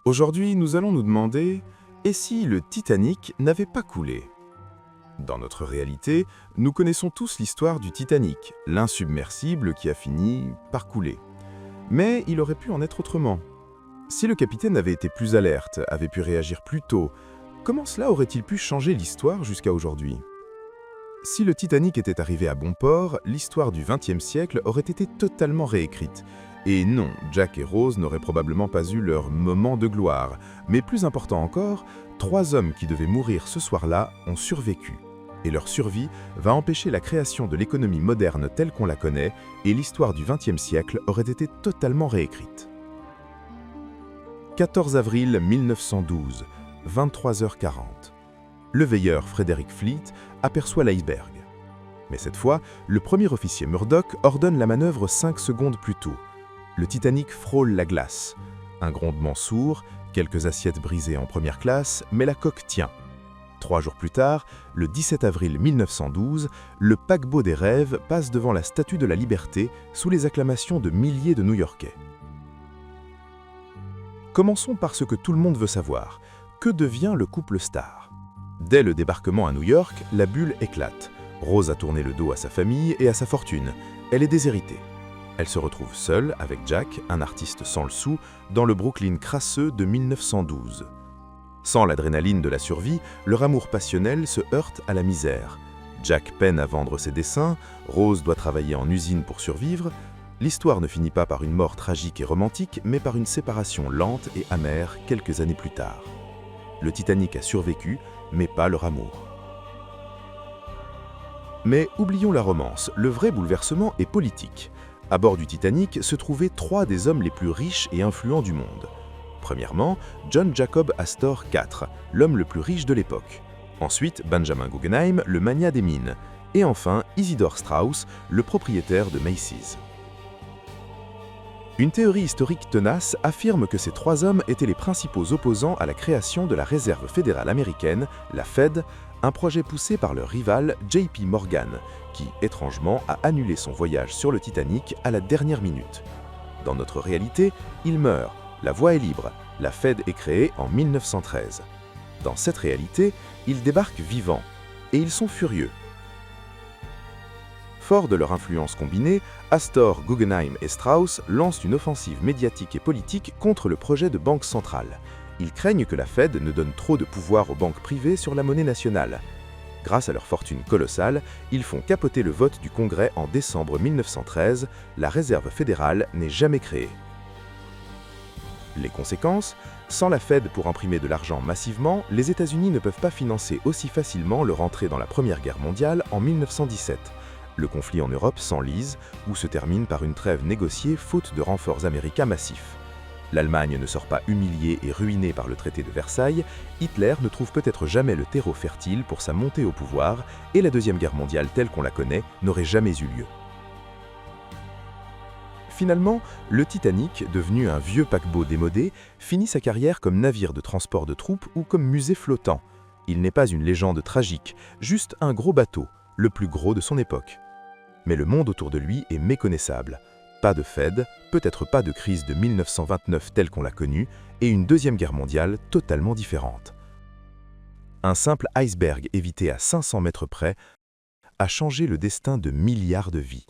Aujourd'hui, nous allons nous demander « Et si le Titanic n'avait pas coulé ?» Dans notre réalité, nous connaissons tous l'histoire du Titanic, l'insubmersible qui a fini par couler. Mais il aurait pu en être autrement. Si le capitaine avait été plus alerte, avait pu réagir plus tôt, comment cela aurait-il pu changer l'histoire jusqu'à aujourd'hui? Si le Titanic était arrivé à bon port, l'histoire du XXe siècle aurait été totalement réécrite. Et non, Jack et Rose n'auraient probablement pas eu leur moment de gloire. Mais plus important encore, 3 hommes qui devaient mourir ce soir-là ont survécu. Et leur survie va empêcher la création de l'économie moderne telle qu'on la connaît, et l'histoire du XXe siècle aurait été totalement réécrite. 14 avril 1912, 23h40. Le veilleur Frederick Fleet aperçoit l'iceberg. Mais cette fois, le premier officier Murdoch ordonne la manœuvre 5 secondes plus tôt. Le Titanic frôle la glace. Un grondement sourd, quelques assiettes brisées en première classe, mais la coque tient. 3 jours plus tard, le 17 avril 1912, le paquebot des rêves passe devant la Statue de la Liberté sous les acclamations de milliers de New-Yorkais. Commençons par ce que tout le monde veut savoir. Que devient le couple star? Dès le débarquement à New York, la bulle éclate. Rose a tourné le dos à sa famille et à sa fortune. Elle est déshéritée. Elle se retrouve seule avec Jack, un artiste sans le sou, dans le Brooklyn crasseux de 1912. Sans l'adrénaline de la survie, leur amour passionnel se heurte à la misère. Jack peine à vendre ses dessins, Rose doit travailler en usine pour survivre. L'histoire ne finit pas par une mort tragique et romantique, mais par une séparation lente et amère quelques années plus tard. Le Titanic a survécu, mais pas leur amour. Mais oublions la romance, le vrai bouleversement est politique. À bord du Titanic se trouvaient 3 des hommes les plus riches et influents du monde. Premièrement, John Jacob Astor IV, l'homme le plus riche de l'époque. Ensuite, Benjamin Guggenheim, le magnat des mines. Et enfin, Isidore Straus, le propriétaire de Macy's. Une théorie historique tenace affirme que ces 3 hommes étaient les principaux opposants à la création de la Réserve fédérale américaine, la Fed, un projet poussé par leur rival JP Morgan, qui, étrangement, a annulé son voyage sur le Titanic à la dernière minute. Dans notre réalité, il meurt, la voie est libre, la Fed est créée en 1913. Dans cette réalité, ils débarquent vivants, et ils sont furieux. Forts de leur influence combinée, Astor, Guggenheim et Strauss lancent une offensive médiatique et politique contre le projet de banque centrale. Ils craignent que la Fed ne donne trop de pouvoir aux banques privées sur la monnaie nationale. Grâce à leur fortune colossale, ils font capoter le vote du Congrès en décembre 1913. La Réserve fédérale n'est jamais créée. Les conséquences? Sans la Fed pour imprimer de l'argent massivement, les États-Unis ne peuvent pas financer aussi facilement leur entrée dans la Première Guerre mondiale en 1917. Le conflit en Europe s'enlise ou se termine par une trêve négociée faute de renforts américains massifs. L'Allemagne ne sort pas humiliée et ruinée par le traité de Versailles, Hitler ne trouve peut-être jamais le terreau fertile pour sa montée au pouvoir et la Deuxième Guerre mondiale telle qu'on la connaît n'aurait jamais eu lieu. Finalement, le Titanic, devenu un vieux paquebot démodé, finit sa carrière comme navire de transport de troupes ou comme musée flottant. Il n'est pas une légende tragique, juste un gros bateau, le plus gros de son époque. Mais le monde autour de lui est méconnaissable. Pas de Fed, peut-être pas de crise de 1929 telle qu'on l'a connue, et une Deuxième Guerre mondiale totalement différente. Un simple iceberg évité à 500 mètres près a changé le destin de milliards de vies.